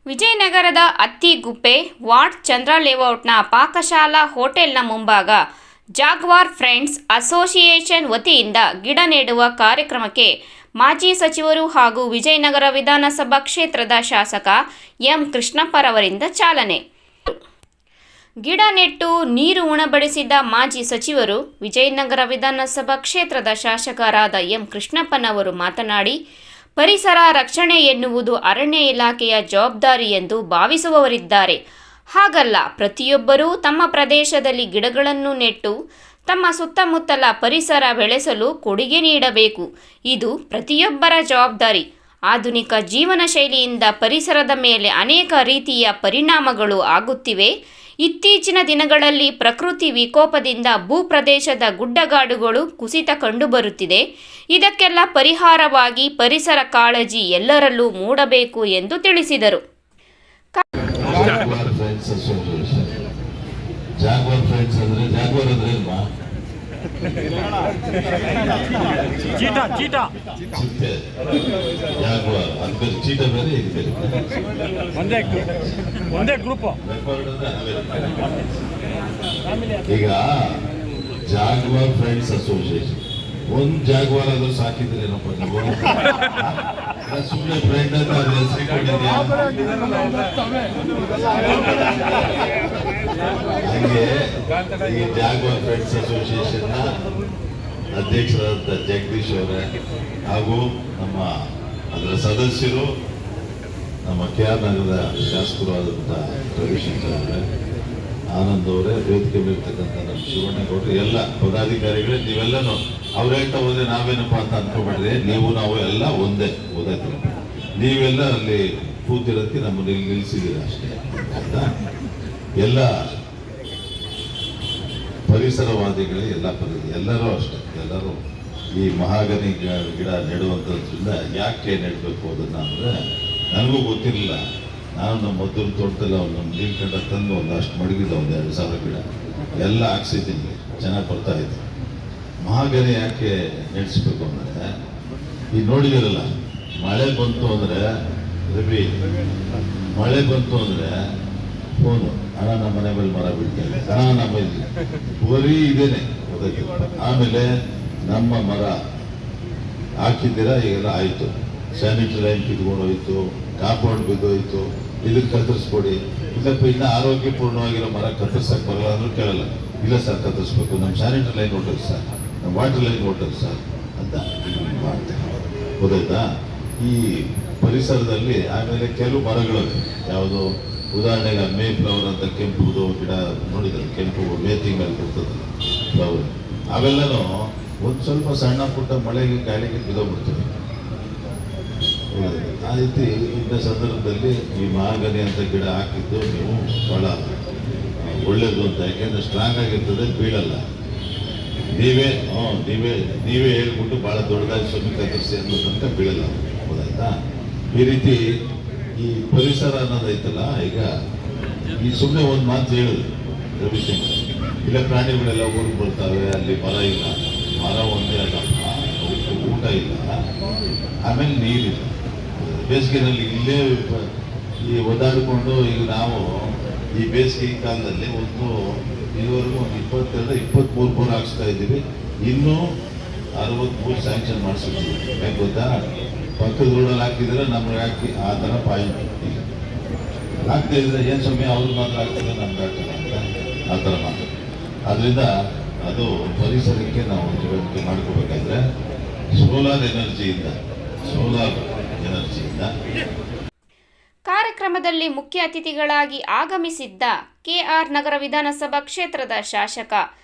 ವಿಜಯನಗರದ ಅತ್ತಿಗುಪ್ಪೆ ವಾರ್ಡ್ ಚಂದ್ರ ಲೇಔಟ್ನ ಪಾಕಶಾಲಾ ಹೋಟೆಲ್ನ ಮುಂಭಾಗ ಜಾಗ್ವಾರ್ ಫ್ರೆಂಡ್ಸ್ ಅಸೋಸಿಯೇಷನ್ ವತಿಯಿಂದ ಗಿಡ ನೆಡುವ ಕಾರ್ಯಕ್ರಮಕ್ಕೆ ಮಾಜಿ ಸಚಿವರು ಹಾಗೂ ವಿಜಯನಗರ ವಿಧಾನಸಭಾ ಕ್ಷೇತ್ರದ ಶಾಸಕ ಎಂ ಕೃಷ್ಣಪ್ಪರವರಿಂದ ಚಾಲನೆ. ಗಿಡ ನೆಟ್ಟು ನೀರು ಉಣಬಡಿಸಿದ ಮಾಜಿ ಸಚಿವರು ವಿಜಯನಗರ ವಿಧಾನಸಭಾ ಕ್ಷೇತ್ರದ ಶಾಸಕರಾದ ಎಂ ಕೃಷ್ಣಪ್ಪನವರು ಮಾತನಾಡಿ, ಪರಿಸರ ರಕ್ಷಣೆ ಎನ್ನುವುದು ಅರಣ್ಯ ಇಲಾಖೆಯ ಜವಾಬ್ದಾರಿ ಎಂದು ಭಾವಿಸುವವರಿದ್ದಾರೆ. ಹಾಗಲ್ಲ, ಪ್ರತಿಯೊಬ್ಬರೂ ತಮ್ಮ ಪ್ರದೇಶದಲ್ಲಿ ಗಿಡಗಳನ್ನು ನೆಟ್ಟು ತಮ್ಮ ಸುತ್ತಮುತ್ತಲ ಪರಿಸರ ಬೆಳೆಸಲು ಕೊಡುಗೆ ನೀಡಬೇಕು. ಇದು ಪ್ರತಿಯೊಬ್ಬರ ಜವಾಬ್ದಾರಿ. ಆಧುನಿಕ ಜೀವನ ಶೈಲಿಯಿಂದ ಪರಿಸರದ ಮೇಲೆ ಅನೇಕ ರೀತಿಯ ಪರಿಣಾಮಗಳು ಆಗುತ್ತಿವೆ. ಇತ್ತೀಚಿನ ದಿನಗಳಲ್ಲಿ ಪ್ರಕೃತಿ ವಿಕೋಪದಿಂದ ಭೂಪ್ರದೇಶದ ಗುಡ್ಡಗಾಡುಗಳು ಕುಸಿತ ಕಂಡುಬರುತ್ತಿದೆ. ಇದಕ್ಕೆಲ್ಲ ಪರಿಹಾರವಾಗಿ ಪರಿಸರ ಕಾಳಜಿ ಎಲ್ಲರಲ್ಲೂ ಮೂಡಬೇಕು ಎಂದು ತಿಳಿಸಿದರು. ಈಗ ಜಾಗ್ವಾರ್ ಫ್ರೆಂಡ್ಸ್ ಅಸೋಸಿಯೇಷನ್ ಒಂದು ಜಾಗ್ವಾರ್ ಆದ್ರೂ ಸಾಕಿದ್ರೇನಪ್ಪ ನೀವು? ಸುಮ್ಮನೆ ಫ್ರೆಂಡ್ ಅಂತ ಹಂಗೆ ಈ ಜಾಗ್ವಾರ್ ಫ್ರೆಂಡ್ಸ್ ಅಸೋಸಿಯೇಷನ್ ನ ಅಧ್ಯಕ್ಷರಾದ ಜಗದೀಶ್ ಅವರೇ ಹಾಗೂ ನಮ್ಮ ಅದರ ಸದಸ್ಯರು ನಮ್ಮ KR ನಗರದ ಶಾಸಕರು ಆದಂಥ ರವಿಶಂಕರ್ ಅವರೇ, ಆನಂದ್ ಅವರೇ, ವೇದಿಕೆ ಮೇಲಿರ್ತಕ್ಕಂಥ ನಮ್ಮ ಶಿವಣ್ಣಗೌಡರು, ಎಲ್ಲ ಪದಾಧಿಕಾರಿಗಳೇ, ನೀವೆಲ್ಲನೂ ಅವ್ರು ಹೇಳ್ತಾ ಹೋದ್ರೆ ನಾವೇನಪ್ಪ ಅಂತ ಅನ್ಕೊಬೇಡ್ರಿ. ನೀವು ನಾವು ಎಲ್ಲ ಒಂದೇ ಓದೈತಿ. ನೀವೆಲ್ಲ ಅಲ್ಲಿ ಕೂತಿರತ್ತಿ ನಮ್ಮನ್ನು ಇಲ್ಲಿ ನಿಲ್ಲಿಸಿದ್ದೀರ ಅಷ್ಟೇ ಆಯ್ತಾ. ಎಲ್ಲ ಪರಿಸರವಾದಿಗಳೇ, ಎಲ್ಲರೂ ಅಷ್ಟೇ. ಎಲ್ಲರೂ ಈ ಮಹಾಗನಿ ಗಿಡ ನೆಡುವಂಥದ್ರಿಂದ ಯಾಕೆ ನೆಡಬೇಕು ಅದನ್ನು ಅಂದರೆ ನನಗೂ ಗೊತ್ತಿರಲಿಲ್ಲ. ನಾನು ನಮ್ಮ ಮೊದಲು ತೋಟದಲ್ಲಿ ಒಂದು ನೀಲ್ಕಂಡ ತಂದು ಒಂದಷ್ಟು ಮಡಗಿದ್ದ 1,000 ಗಿಡ ಎಲ್ಲ ಹಾಕ್ಸಿದ್ದೀನಿ, ಚೆನ್ನಾಗಿ ಬರ್ತಾ ಇತ್ತು. ಮಹಾಗನಿ ಯಾಕೆ ನೆಡೆಸ್ಬೇಕು ಅಂದರೆ, ಈಗ ನೋಡಿದಿರಲ್ಲ, ಮಳೆ ಬಂತು ಅಂದರೆ ರವಿ, ಮಳೆ ಬಂತು ಅಂದರೆ ಫೋನು, ಹಣ ನಮ್ಮ ಮನೆ ಮೇಲೆ ಮರ ಬಿಡ್ತಾರೆ, ಹಣ ನಮ್ಮಲ್ಲಿ ಬರೀ ಇದೇನೆ ಗೊತ್ತಾಯ್ತು. ಆಮೇಲೆ ನಮ್ಮ ಮರ ಹಾಕಿದ್ದೀರಾ, ಈಗೆಲ್ಲ ಆಯಿತು, ಸ್ಯಾನಿಟರಿ ಲೈನ್ ಕಿತ್ಕೊಂಡು ಹೋಯ್ತು, ಕಾಂಪೌಂಡ್ ಬಿದ್ದೋಯ್ತು, ಇದಕ್ಕೆ ಕತ್ತರಿಸ್ಕೊಡಿ. ಇಲ್ಲಪ್ಪ ಇನ್ನು ಆರೋಗ್ಯಪೂರ್ಣವಾಗಿರೋ ಮರ ಕತ್ತರಿಸಕ್ಕೆ ಬರಲ್ಲ ಅಂದ್ರೂ ಕೇಳಲ್ಲ. ಇಲ್ಲ ಸರ್ ಕತ್ತರಿಸ್ಬೇಕು, ನಮ್ಮ ಸ್ಯಾನಿಟರಿ ಲೈನ್ ಹೊಟ್ಟರು ಸರ್, ನಮ್ಮ ವಾಟರ್ ಲೈನ್ ಹೊಟ್ಟರು ಸರ್ ಅಂತ ಮಾಡ್ತೇನೆ ಗೊತ್ತಾಯ್ತಾ. ಈ ಪರಿಸರದಲ್ಲಿ ಆಮೇಲೆ ಕೆಲವು ಮರಗಳು ಯಾವುದು, ಉದಾಹರಣೆಗೆ ಮೇ ಫ್ಲವರ್ ಅಂತ ಕೆಂಪುದು ಗಿಡ ನೋಡಿದ್ರೆ, ಕೆಂಪು ಮೇ ತಿಂಗಳಲ್ಲಿ ಕೊಡ್ತದೆ ಫ್ಲವರ್, ಅವೆಲ್ಲನೂ ಒಂದು ಸ್ವಲ್ಪ ಸಣ್ಣ ಪುಟ್ಟ ಮಳೆಗೆ ಗಾಳಿಗೆ ಬಿದ್ದೋಗ್ಬಿಡ್ತವೆ. ಆ ರೀತಿ ಇಂಥ ಸಂದರ್ಭದಲ್ಲಿ ಈ ಮಹಾಗನಿ ಅಂತ ಗಿಡ ಹಾಕಿದ್ದು ನೀವು ಭಾಳ ಒಳ್ಳೇದು ಅಂತ. ಯಾಕೆಂದರೆ ಸ್ಟ್ರಾಂಗ್ ಆಗಿರ್ತದೆ, ಬೀಳಲ್ಲ. ನೀವೇ ಹೇಳ್ಬಿಟ್ಟು ಭಾಳ ದೊಡ್ಡದಾಗಿ ಸುಮ್ಮನೆ ಕತ್ತರಿಸಿ ಅನ್ನೋದಂತ ಬೀಳಲ್ಲ, ಹೌದಾಯ್ತಾ. ಈ ರೀತಿ ಈ ಪರಿಸರ ಅನ್ನೋದೈತಲ್ಲ, ಈಗ ಈ ಸುಮ್ಮನೆ ಒಂದು ಮಾತು ಹೇಳಿದ್ರು ರವಿಶಂಕರ್, ಇಲ್ಲ ಪ್ರಾಣಿಗಳೆಲ್ಲ ಊರಿಗೆ ಬರ್ತಾವೆ, ಅಲ್ಲಿ ಮರ ಇಲ್ಲ, ಮರ ಒಂದೇ ಅಲ್ಲ, ಊಟ ಇಲ್ಲ, ಆಮೇಲೆ ನೀರಿಲ್ಲ. ಬೇಸಿಗೆನಲ್ಲಿ ಇಲ್ಲೇ ಈ ಒದ್ದಾಡಿಕೊಂಡು, ಈಗ ನಾವು ಈ ಬೇಸಿಗೆ ಕಾಲದಲ್ಲಿ ಇದುವರೆಗೂ ಒಂದು 22-23 ಬೋರ್ ಹಾಕ್ಸ್ತಾ ಇದ್ದೀವಿ. ಇನ್ನೂ 63 ಸ್ಯಾಂಕ್ಷನ್ ಮಾಡಿಸಿದ್ದೀವಿ. ಯಾಕೆ ಗೊತ್ತಾ, ಪಕ್ಕದ ರೋಡಲ್ಲಿ ಹಾಕಿದ್ರೆ ನಮ್ಗೆ ಹಾಕಿ ಆ ಥರ ಪಾಯಿಂಟ್ ಈಗ ಹಾಕ್ತಾ ಇದ್ರೆ ಏನು ಸಮಯ ಅವ್ರಿಗೆ ಮಾತ್ರ ಆಗ್ತದೆ, ನಮ್ಗೆ ಆಗ್ತದೆ ಅಂತ ಆ ಥರ ಮಾತು. ಅದರಿಂದ ಅದು ಪರಿಸರಕ್ಕೆ ನಾವು ತಿಳುವಳಿಕೆ ಮಾಡ್ಕೋಬೇಕಾದ್ರೆ ಸೋಲಾರ್ ಎನರ್ಜಿಯಿಂದ ಕಾರ್ಯಕ್ರಮದಲ್ಲಿ ಮುಖ್ಯ ಅತಿಥಿಗಳಾಗಿ ಆಗಮಿಸಿದ್ದ KR ನಗರ ವಿಧಾನಸಭಾ ಕ್ಷೇತ್ರದ ಶಾಸಕ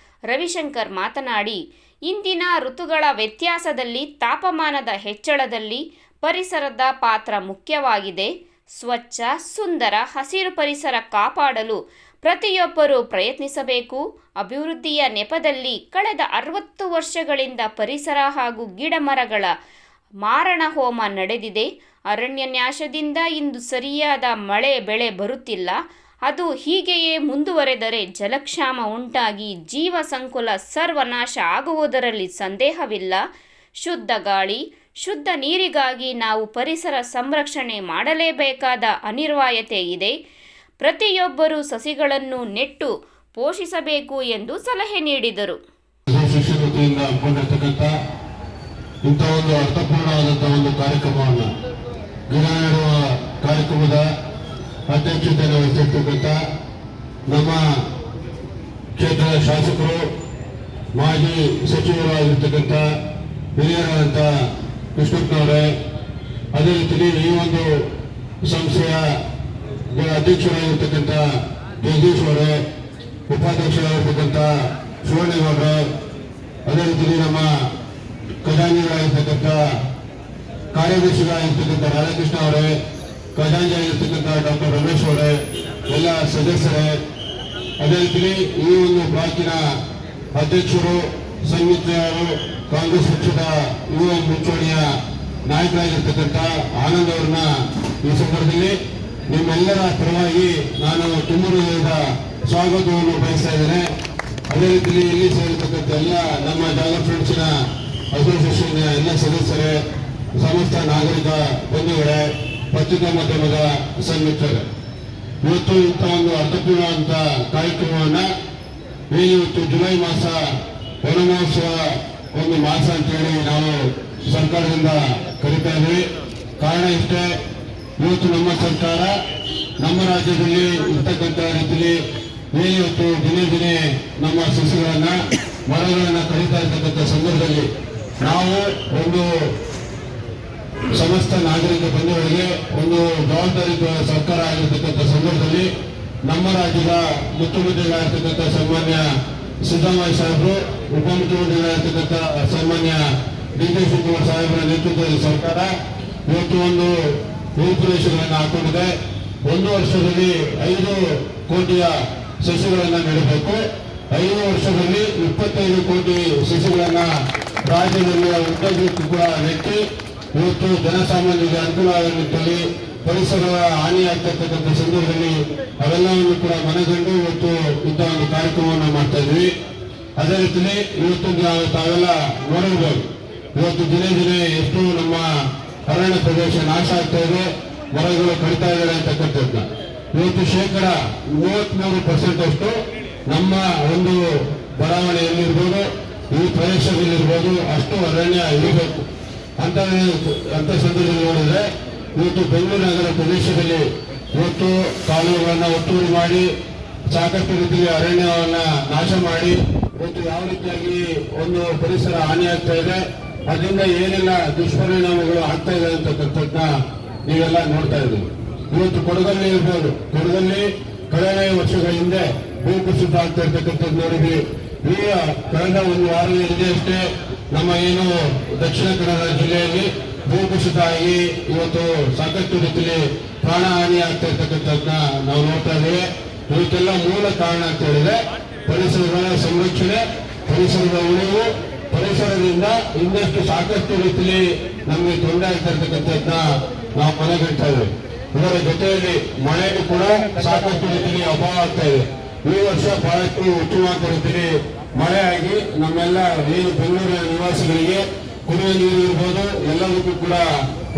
ರವಿಶಂಕರ್ ಮಾತನಾಡಿ, ಇಂದಿನ ಋತುಗಳ ವ್ಯತ್ಯಾಸದಲ್ಲಿ ತಾಪಮಾನದ ಹೆಚ್ಚಳದಲ್ಲಿ ಪರಿಸರದ ಪಾತ್ರ ಮುಖ್ಯವಾಗಿದೆ. ಸ್ವಚ್ಛ, ಸುಂದರ, ಹಸಿರು ಪರಿಸರ ಕಾಪಾಡಲು ಪ್ರತಿಯೊಬ್ಬರೂ ಪ್ರಯತ್ನಿಸಬೇಕು. ಅಭಿವೃದ್ಧಿಯ ನೆಪದಲ್ಲಿ ಕಳೆದ 60 ವರ್ಷಗಳಿಂದ ಪರಿಸರ ಹಾಗೂ ಗಿಡ ಮರಗಳ ಮಾರಣ ಹೋಮ ನಡೆದಿದೆ. ಅರಣ್ಯ ನಾಶದಿಂದ ಇಂದು ಸರಿಯಾದ ಮಳೆ ಬೆಳೆ ಬರುತ್ತಿಲ್ಲ. ಅದು ಹೀಗೆಯೇ ಮುಂದುವರೆದರೆ ಜಲಕ್ಷಾಮ ಉಂಟಾಗಿ ಜೀವ ಸಂಕುಲ ಸರ್ವನಾಶ ಆಗುವುದರಲ್ಲಿ ಸಂದೇಹವಿಲ್ಲ. ಶುದ್ಧ ಗಾಳಿ, ಶುದ್ಧ ನೀರಿಗಾಗಿ ನಾವು ಪರಿಸರ ಸಂರಕ್ಷಣೆ ಮಾಡಲೇಬೇಕಾದ ಅನಿವಾರ್ಯತೆ ಇದೆ. ಪ್ರತಿಯೊಬ್ಬರೂ ಸಸಿಗಳನ್ನು ನೆಟ್ಟು ಪೋಷಿಸಬೇಕು ಎಂದು ಸಲಹೆ ನೀಡಿದರು. ಇಂಥ ಒಂದು ಅರ್ಥಪೂರ್ಣವಾದಂತಹ ಒಂದು ಕಾರ್ಯಕ್ರಮವನ್ನು ಗಿಡ ನೆಡುವ ಕಾರ್ಯಕ್ರಮದ ಅಧ್ಯಕ್ಷತೆಯನ್ನು ವಹಿಸಿರ್ತಕ್ಕಂಥ ನಮ್ಮ ಕ್ಷೇತ್ರದ ಶಾಸಕರು, ಮಾಜಿ ಸಚಿವರಾಗಿರ್ತಕ್ಕಂಥ ಹಿರಿಯರಾದಂಥ ಕೃಷ್ಣಪ್ಪನವರೇ, ಅದೇ ರೀತಿ ಈ ಒಂದು ಸಂಸ್ಥೆಯ ಅಧ್ಯಕ್ಷರಾಗಿರ್ತಕ್ಕಂಥ ಜಗದೀಶ್ ಅವರೇ, ಉಪಾಧ್ಯಕ್ಷರಾಗಿರ್ತಕ್ಕಂಥ ಸುವರ್ಣೇಗೌಡರೇ, ಅದೇ ರೀತಿ ನಮ್ಮ ಖಜಾಂಚಿಗಳಾಗಿರ್ತಕ್ಕಂಥ ಕಾರ್ಯದರ್ಶಿಗಳಾಗಿರ್ತಕ್ಕಂಥ ರಾಧಾಕೃಷ್ಣ ಅವರೇ, ಖಜಾಂಚಿ ಆಗಿರ್ತಕ್ಕಂಥ ಡಾಕ್ಟರ್ ರಮೇಶ್ ಅವರೇ, ಎಲ್ಲ ಸದಸ್ಯರೇ, ಅದೇ ರೀತಿ ಈ ಒಂದು ಬ್ಲಾಕಿನ ಅಧ್ಯಕ್ಷರು, ಸಂಯುಕ್ತರು, ಕಾಂಗ್ರೆಸ್ ಪಕ್ಷದ ಯುವ ಮುಂಚೂಣಿಯ ನಾಯಕರಾಗಿರ್ತಕ್ಕಂಥ ಆನಂದ್ ಅವರನ್ನ ಈ ಸಂದರ್ಭದಲ್ಲಿ ನಿಮ್ಮೆಲ್ಲರ ಪರವಾಗಿ ನಾನು ತುಂಬ ಹೃದಯದ ಸ್ವಾಗತವನ್ನು ಬಯಸ್ತಾ ಇದ್ದೇನೆ. ಅದೇ ರೀತಿಯಲ್ಲಿ ಇಲ್ಲಿ ಸೇರಿರ್ತಕ್ಕಂಥ ಎಲ್ಲ ನಮ್ಮ ಜಾಗರ್ ಫ್ರೆಂಡ್ಸಿನ ಅಸೋಸಿಯೇಷನ್ ಎಲ್ಲ ಸದಸ್ಯರೇ, ಸಮಸ್ತ ನಾಗರಿಕ ಬಂಧುಗಳೇ, ಪತ್ರಿಕಾ ಮಾಧ್ಯಮದ ಸನ್ಮಿತ್ರರೇ, ಇವತ್ತು ಇಂಥ ಒಂದು ಅರ್ಥಪೂರ್ಣವಂತ ಕಾರ್ಯಕ್ರಮವನ್ನು ಇವತ್ತು ಜುಲೈ ಮಾಸ ವನಮಹೋತ್ಸವ ಒಂದು ಮಾಸ ಅಂತೇಳಿ ನಾವು ಸರ್ಕಾರದಿಂದ ಕರೀತಾ ಇದ್ದೀವಿ. ಕಾರಣ ಇಷ್ಟೇ, ಇವತ್ತು ನಮ್ಮ ಸರ್ಕಾರ ನಮ್ಮ ರಾಜ್ಯದಲ್ಲಿ ಇರ್ತಕ್ಕಂಥ ರೀತಿಯಲ್ಲಿ ಇವತ್ತು ದಿನೇ ದಿನೇ ನಮ್ಮ ಸಸ್ಯಗಳನ್ನ ಮರಗಳನ್ನ ಕಡಿತಾ ಇರ್ತಕ್ಕಂಥ ಸಂದರ್ಭದಲ್ಲಿ ನಾವು ಒಂದು ಸಮಸ್ತ ನಾಗರಿಕ ಬಂಧುಗಳಿಗೆ ಒಂದು ಜವಾಬ್ದಾರಿಯುತ ಸರ್ಕಾರ ಆಗಿರ್ತಕ್ಕಂಥ ಸಂದರ್ಭದಲ್ಲಿ ನಮ್ಮ ರಾಜ್ಯದ ಮುಖ್ಯಮಂತ್ರಿಗಳಾಗಿರ್ತಕ್ಕಂಥ ಸನ್ಮಾನ್ಯ ಸಿದ್ದರಾಮಯ್ಯ ಸಾಹೇಬರು, ಉಪಮುಖ್ಯಮಂತ್ರಿಗಳಾಗಿರ್ತಕ್ಕಂಥ ಸನ್ಮಾನ್ಯ ಡಿ.ಕೆ. ಶಿವಕುಮಾರ್ ಸಾಹೇಬರ ನೇತೃತ್ವದ ಸರ್ಕಾರ ಇವತ್ತು ಒಂದು ರೂಪುರೇಷೆಗಳನ್ನು ಹಾಕೊಂಡಿದೆ. 1 ವರ್ಷದಲ್ಲಿ 5 ಕೋಟಿಯ ಸಸಿಗಳನ್ನು ನೆಡಬೇಕು. 5 ವರ್ಷದಲ್ಲಿ 25 ಕೋಟಿ ಸಸಿಗಳನ್ನ ರಾಜ್ಯದಲ್ಲಿ ಉದ್ದಕ್ಕೂ ಕೂಡ ನೆಟ್ಟಿ ಇವತ್ತು ಜನಸಾಮಾನ್ಯರಿಗೆ ಅನುಕೂಲ ಆಗುವ ನಿಟ್ಟಿನಲ್ಲಿ ಪರಿಸರ ಹಾನಿಯಾಗ್ತಕ್ಕಂಥ ಸಂದರ್ಭದಲ್ಲಿ ಅವೆಲ್ಲವನ್ನು ಕೂಡ ಮನಗಂಡು ಇವತ್ತು ಇಂಥ ಒಂದು ಕಾರ್ಯಕ್ರಮವನ್ನು ಮಾಡ್ತಾ ಇದ್ವಿ. ಅದೇ ರೀತಿಯಲ್ಲಿ ಇವತ್ತು ತಾವೆಲ್ಲ ನೋಡಿರ್ಬೋದು, ಇವತ್ತು ದಿನೇ ದಿನೇ ಎಷ್ಟು ನಮ್ಮ ಅರಣ್ಯ ಪ್ರದೇಶ ನಾಶ ಆಗ್ತಾ ಇದೆ, ಮರಗಳು ಕಡಿತಾ ಇದ್ದಾರೆ ಅಂತಕ್ಕಂಥದ್ದು. ಇವತ್ತು 33% ಅಷ್ಟು ನಮ್ಮ ಒಂದು ಬಡಾವಣೆಯಲ್ಲಿರ್ಬೋದು, ಈ ಪ್ರದೇಶದಲ್ಲಿರ್ಬೋದು ಅಷ್ಟು ಅರಣ್ಯ ಇರಬೇಕು ಅಂತ ಸಂದರ್ಭದಲ್ಲಿ ನೋಡಿದ್ರೆ ಇವತ್ತು ಬೆಂಗಳೂರು ನಗರ ಪ್ರದೇಶದಲ್ಲಿ ಇವತ್ತು ಕಾಲುವೆಗಳನ್ನು ಒತ್ತುವರಿ ಮಾಡಿ ಸಾಕಷ್ಟು ರೀತಿಯಲ್ಲಿ ಅರಣ್ಯವನ್ನ ನಾಶ ಮಾಡಿ ಇವತ್ತು ಯಾವ ರೀತಿಯಾಗಿ ಒಂದು ಪರಿಸರ ಹಾನಿಯಾಗ್ತಾ ಇದೆ, ಅದರಿಂದ ಏನೆಲ್ಲ ದುಷ್ಪರಿಣಾಮಗಳು ಆಗ್ತಾ ಇದೆ ಅಂತಕ್ಕಂಥದ್ದನ್ನ ನೀವೆಲ್ಲ ನೋಡ್ತಾ ಇದ್ದೀವಿ. ಇವತ್ತು ಕೊಡಗಲ್ಲಿ ಇರ್ಬೋದು, ಕೊಡಗಲ್ಲಿ ಕಳೆದ ವರ್ಷಗಳ ಹಿಂದೆ ಭೂಕುಸಿತ ಆಗ್ತಾ ಇರ್ತಕ್ಕಂಥದ್ದು ನೋಡಿದ್ವಿ. ಈಗ ಕಳೆದ ಒಂದು ವಾರದ ಹಿಂದೆ ಅಷ್ಟೇ ನಮ್ಮ ಏನು ದಕ್ಷಿಣ ಕನ್ನಡ ಜಿಲ್ಲೆಯಲ್ಲಿ ಭೂಕುಸಿತ ಆಗಿ ಇವತ್ತು ಸಾಕಷ್ಟು ರೀತಿಯಲ್ಲಿ ಪ್ರಾಣ ಹಾನಿ ಆಗ್ತಾ ಇರ್ತಕ್ಕಂಥದ್ದನ್ನ ನಾವು ನೋಡ್ತಾ ಇದ್ದೇವೆ. ಇವತ್ತೆಲ್ಲ ಮೂಲ ಕಾರಣ ಅಂತ ಹೇಳಿದ್ರೆ ಪರಿಸರದ ಸಂರಕ್ಷಣೆ, ಪರಿಸರದ ಉಳಿವು, ಪರಿಸರದಿಂದ ಇನ್ನಷ್ಟು ಸಾಕಷ್ಟು ರೀತಿಯಲ್ಲಿ ನಮಗೆ ತೊಂದರೆ ಆಗ್ತಾ ಇರ್ತಕ್ಕಂಥದ್ದನ್ನ ನಾವು ಮನಗಂಡ್ತಾ ಇದ್ದೇವೆ. ಇದರ ಜೊತೆಯಲ್ಲಿ ಮಳೆಗೂ ಕೂಡ ಸಾಕಷ್ಟು ರೀತಿಯಲ್ಲಿ ಅಭಾವ ಆಗ್ತಾ ಇದೆ. ಈ ವರ್ಷ ಬಹಳಷ್ಟು ಉತ್ತಮವಾದ ರೀತಿಯಲ್ಲಿ ಮಳೆ ಆಗಿ ನಮ್ಮೆಲ್ಲ ಏನು ಬೆಂಗಳೂರಿನ ನಿವಾಸಿಗಳಿಗೆ ಕುಡಿಯುವ ನೀರು ಇರ್ಬೋದು ಎಲ್ಲದಕ್ಕೂ ಕೂಡ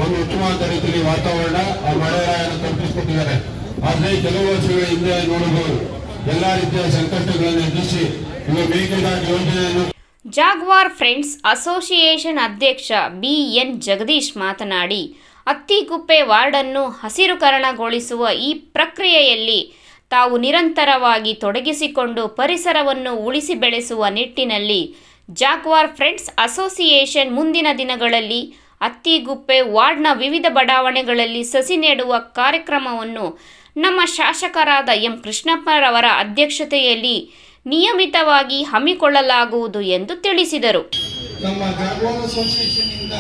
ಒಂದು ಉತ್ತಮವಾದ ರೀತಿಯಲ್ಲಿ ವಾತಾವರಣ ಆ ಮಳೆಯನ್ನು ಕಲ್ಪಿಸಿಕೊಟ್ಟಿದ್ದಾರೆ. ಆದರೆ ಕೆಲವು ವರ್ಷಗಳ ಹಿಂದೆ ನೋಡಬಹುದು ಎಲ್ಲಾ ರೀತಿಯ ಸಂಕಷ್ಟಗಳನ್ನು ಎದುರಿಸಿ ಈಗ ಮೇಕೆದಾಟು ಯೋಜನೆಯನ್ನು ಜಾಗ್ವಾರ್ ಫ್ರೆಂಡ್ಸ್ ಅಸೋಸಿಯೇಷನ್ ಅಧ್ಯಕ್ಷ ಬಿ.ಎನ್. ಜಗದೀಶ್ ಮಾತನಾಡಿ, ಅತ್ತಿಗುಪ್ಪೆ ವಾರ್ಡನ್ನು ಹಸಿರುಕರಣಗೊಳಿಸುವ ಈ ಪ್ರಕ್ರಿಯೆಯಲ್ಲಿ ತಾವು ನಿರಂತರವಾಗಿ ತೊಡಗಿಸಿಕೊಂಡು ಪರಿಸರವನ್ನು ಉಳಿಸಿ ಬೆಳೆಸುವ ನಿಟ್ಟಿನಲ್ಲಿ ಜಾಗ್ವಾರ್ ಫ್ರೆಂಡ್ಸ್ ಅಸೋಸಿಯೇಷನ್ ಮುಂದಿನ ದಿನಗಳಲ್ಲಿ ಅತ್ತಿಗುಪ್ಪೆ ವಾರ್ಡ್ನ ವಿವಿಧ ಬಡಾವಣೆಗಳಲ್ಲಿ ಸಸಿ ನೆಡುವ ಕಾರ್ಯಕ್ರಮವನ್ನು ನಮ್ಮ ಶಾಸಕರಾದ ಎಂ. ಕೃಷ್ಣಪ್ಪರವರ ಅಧ್ಯಕ್ಷತೆಯಲ್ಲಿ ನಿಯಮಿತವಾಗಿ ಹಮ್ಮಿಕೊಳ್ಳಲಾಗುವುದು ಎಂದು ತಿಳಿಸಿದರು. ನಮ್ಮ ಜಾಗ್ವಾರ್ ಅಸೋಸಿಯೇಷನ್ ಇಂದ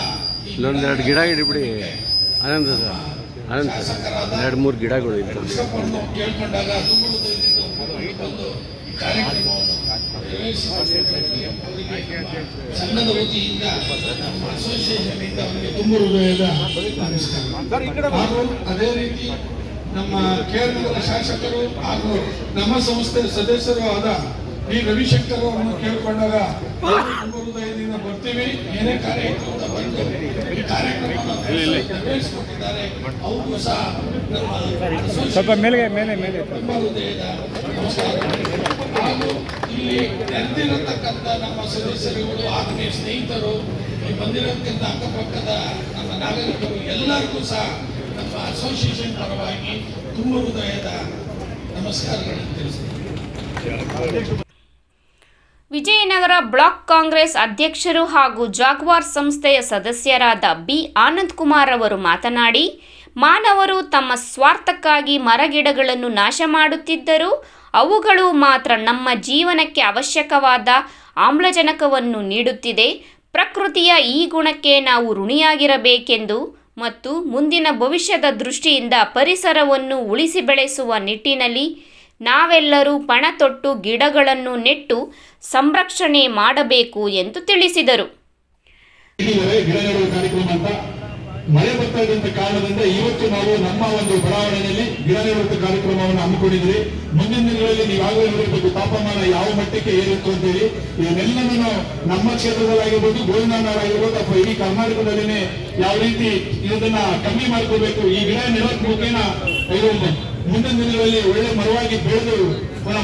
ಇಲ್ಲೊಂದೆರಡು ಗಿಡ ಇಡಿಬಿಡಿ ಆನಂದ ಸರ್, 2-3 ಗಿಡಗಳು ಇರ್ತವೆ. ಕೇಳ್ಕೊಂಡಾಗ ಬಂದು ಕಾರ್ಯಕ್ರಮವನ್ನು ಸಣ್ಣದ ವತಿಯಿಂದ ನಮ್ಮ ಅಸೋಸಿಯೇಷನ್ ಇಂದ ಅವರಿಗೆ ತುಂಬ ಹೃದಯದ ನಮಸ್ಕಾರ. ಹಾಗೂ ಅದೇ ರೀತಿ ನಮ್ಮ ಕೇರಳದ ಶಾಸಕರು ಹಾಗೂ ನಮ್ಮ ಸಂಸ್ಥೆ ಸದಸ್ಯರು ಆದ ರವಿಶಂಕರ್ ಅವರನ್ನು ಕೇಳಿಕೊಂಡಾಗ ತುಂಬ ಹೃದಯದಿಂದ ಬರ್ತೀವಿ, ಏನೇ ಕಾರ್ಯ ಇತ್ತು ಬಂದು ಈ ಕಾರ್ಯಕ್ರಮವನ್ನು ನೆರವೇರಿಸಿಕೊಟ್ಟಿದ್ದಾರೆ. ಅವ್ರಿಗೂ ಸಹ ನಮ್ಮ ಸ್ವಲ್ಪ ಮೇಲೆ ತುಂಬ ಹೃದಯದ ನಮಸ್ಕಾರಗಳು. ಹಾಗೂ ಇಲ್ಲಿ ನೆರೆದಿರತಕ್ಕಂಥ ನಮ್ಮ ಸದಸ್ಯರುಗಳು, ಆತ್ಮೀಯ ಸ್ನೇಹಿತರು, ಬಂದಿರತಕ್ಕಂಥ ಅಕ್ಕಪಕ್ಕದ ನಮ್ಮ ನಾಗರಿಕರು ಎಲ್ಲರಿಗೂ ಸಹ ನಮ್ಮ ಅಸೋಸಿಯೇಷನ್ ಪರವಾಗಿ ತುಂಬ ಹೃದಯದ ನಮಸ್ಕಾರಗಳನ್ನು ತಿಳಿಸ್ತೀನಿ. ವಿಜಯನಗರ ಬ್ಲಾಕ್ ಕಾಂಗ್ರೆಸ್ ಅಧ್ಯಕ್ಷರು ಹಾಗೂ ಜಾಗ್ವಾರ್ ಸಂಸ್ಥೆಯ ಸದಸ್ಯರಾದ ಬಿ ಆನಂದ್ ಕುಮಾರ್ ಅವರು ಮಾತನಾಡಿ, ಮಾನವರು ತಮ್ಮ ಸ್ವಾರ್ಥಕ್ಕಾಗಿ ಮರಗಿಡಗಳನ್ನು ನಾಶ ಮಾಡುತ್ತಿದ್ದರೂ ಅವುಗಳು ಮಾತ್ರ ನಮ್ಮ ಜೀವನಕ್ಕೆ ಅವಶ್ಯಕವಾದ ಆಮ್ಲಜನಕವನ್ನು ನೀಡುತ್ತಿದೆ. ಪ್ರಕೃತಿಯ ಈ ಗುಣಕ್ಕೆ ನಾವು ಋಣಿಯಾಗಿರಬೇಕೆಂದು ಮತ್ತು ಮುಂದಿನ ಭವಿಷ್ಯದ ದೃಷ್ಟಿಯಿಂದ ಪರಿಸರವನ್ನು ಉಳಿಸಿ ಬೆಳೆಸುವ ನಿಟ್ಟಿನಲ್ಲಿ ನಾವೆಲ್ಲರೂ ಪಣ ತೊಟ್ಟು ಗಿಡಗಳನ್ನು ನೆಟ್ಟು ಸಂರಕ್ಷಣೆ ಮಾಡಬೇಕು ಎಂದು ತಿಳಿಸಿದರು. ಗಿಡ ನೆಡುವ ಕಾರ್ಯಕ್ರಮ ಅಂತ ಮಳೆ ಬರ್ತಾ ಇದ್ದಂತ ಕಾರಣದಿಂದ ಇವತ್ತು ನಾವು ನಮ್ಮ ಒಂದು ಬಡಾವಣೆಯಲ್ಲಿ ಗಿಡ ನೆಡುವ ಕಾರ್ಯಕ್ರಮವನ್ನು ಹಮ್ಮಿಕೊಂಡಿದ್ವಿ. ಮುಂದಿನ ದಿನಗಳಲ್ಲಿ ನೀವಾಗಲೇ ನೋಡಿರ್ಬೇಕು ತಾಪಮಾನ ಯಾವ ಮಟ್ಟಕ್ಕೆ ಏರಿತ್ತು ಅಂತೇಳಿ. ಇವನ್ನೆಲ್ಲನೂ ನಮ್ಮ ಕ್ಷೇತ್ರದಲ್ಲಾಗಿರ್ಬೋದು, ಗೋವಿಂದನವರಾಗಿರ್ಬೋದು ಅಥವಾ ಇಡೀ ಕರ್ನಾಟಕದಲ್ಲಿನೇ ಯಾವ ರೀತಿ ಇದನ್ನ ಕಮ್ಮಿ ಮಾಡ್ಕೋಬೇಕು, ಈ ಗಿಡ ನೆಡೋಕ್ ಮುಖೇನ ಇದು ಮುಂದಿನ ದಿನಗಳಲ್ಲಿ ಒಳ್ಳೆ ಮರವಾಗಿ ಬೆಳೆದು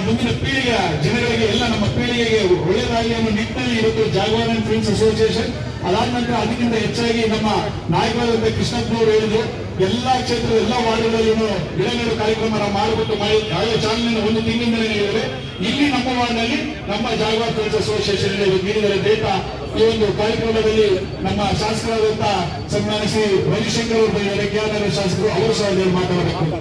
ಮುಂದಿನ ಪೀಳಿಗೆ ಜನಗಳಿಗೆ ಎಲ್ಲ ನಮ್ಮ ಪೀಳಿಗೆಗೆ ಒಳ್ಳೆಯದಾಗಿ ಅನ್ನೋ ನಿಟ್ಟಿನಲ್ಲಿ ಇವತ್ತು ಜಾಗ್ವಾರ್ ಅಂಡ್ ಫ್ರೆಂಡ್ಸ್ ಅಸೋಸಿಯೇಷನ್. ಅದಾದ ನಂತರ ಅದಕ್ಕಿಂತ ಹೆಚ್ಚಾಗಿ ನಮ್ಮ ನಾಯಕರಾದಂಥ ಕೃಷ್ಣಪ್ಪನವರು ಹೇಳಿದ್ರು, ಎಲ್ಲಾ ಕ್ಷೇತ್ರದ ಎಲ್ಲ ವಾರ್ಡ್ಗಳಲ್ಲೂ ಗಿಡ ನೆಡುವ ಕಾರ್ಯಕ್ರಮ ನಾವು ಮಾಡಿಬಿಟ್ಟು ಚಾಲನೆಯನ್ನು ಒಂದು ತಿಂಗಳಿಂದಲೇ ನೀಡಿದರೆ ಇಲ್ಲಿ ನಮ್ಮ ವಾರ್ಡ್ನಲ್ಲಿ ನಮ್ಮ ಜಾಗ್ವಾರ್ ಫ್ರೆಂಡ್ಸ್ ಅಸೋಸಿಯೇಷನ್ ನೀಡಿದರೆ ಡೇಟಾ. ಈ ಒಂದು ಕಾರ್ಯಕ್ರಮದಲ್ಲಿ ನಮ್ಮ ಶಾಸಕರಾದಂಥ ಸನ್ಮಾನ್ಯ ಶ್ರೀ ರವಿಶಂಕರ್ ಅವರು ಬಂದಿದ್ದಾರೆ, ಕೆಆರ್ ಶಾಸಕರು, ಅವರು ಸಹ ಮಾತನಾಡಬೇಕು.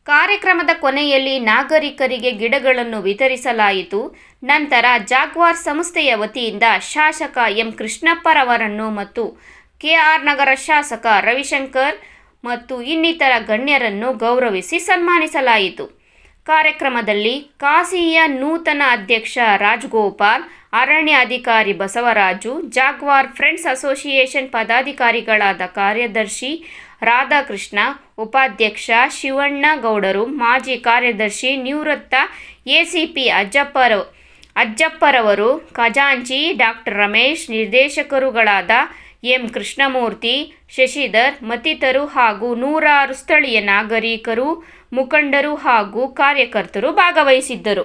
ಕಾರ್ಯಕ್ರಮದ ಕೊನೆಯಲ್ಲಿ ನಾಗರಿಕರಿಗೆ ಗಿಡಗಳನ್ನು ವಿತರಿಸಲಾಯಿತು. ನಂತರ ಜಾಗ್ವಾರ್ ಸಂಸ್ಥೆಯ ವತಿಯಿಂದ ಶಾಸಕ ಎಂ ಕೃಷ್ಣಪ್ಪರವರನ್ನು ಮತ್ತು ಕೆಆರ್ ನಗರ ಶಾಸಕ ರವಿಶಂಕರ್ ಮತ್ತು ಇನ್ನಿತರ ಗಣ್ಯರನ್ನು ಗೌರವಿಸಿ ಸನ್ಮಾನಿಸಲಾಯಿತು. ಕಾರ್ಯಕ್ರಮದಲ್ಲಿ ಕಾಸಿಯ ನೂತನ ಅಧ್ಯಕ್ಷ ರಾಜ್ಗೋಪಾಲ್, ಅರಣ್ಯ ಅಧಿಕಾರಿ ಬಸವರಾಜು, ಜಾಗ್ವಾರ್ ಫ್ರೆಂಡ್ಸ್ ಅಸೋಸಿಯೇಷನ್ ಪದಾಧಿಕಾರಿಗಳಾದ ಕಾರ್ಯದರ್ಶಿ ರಾಧಾಕೃಷ್ಣ, ಉಪಾಧ್ಯಕ್ಷ ಶಿವಣ್ಣ ಗೌಡರು, ಮಾಜಿ ಕಾರ್ಯದರ್ಶಿ ನಿವೃತ್ತ ಎಸಿಪಿ ಅಜ್ಜಪ್ಪರವರು, ಖಜಾಂಚಿ ಡಾಕ್ಟರ್ ರಮೇಶ್, ನಿರ್ದೇಶಕರುಗಳಾದ ಎಂ ಕೃಷ್ಣಮೂರ್ತಿ, ಶಶಿಧರ್ ಮತ್ತಿತರರು ಹಾಗೂ ನೂರಾರು ಸ್ಥಳೀಯ ನಾಗರಿಕರು, ಮುಖಂಡರು ಹಾಗೂ ಕಾರ್ಯಕರ್ತರು ಭಾಗವಹಿಸಿದ್ದರು.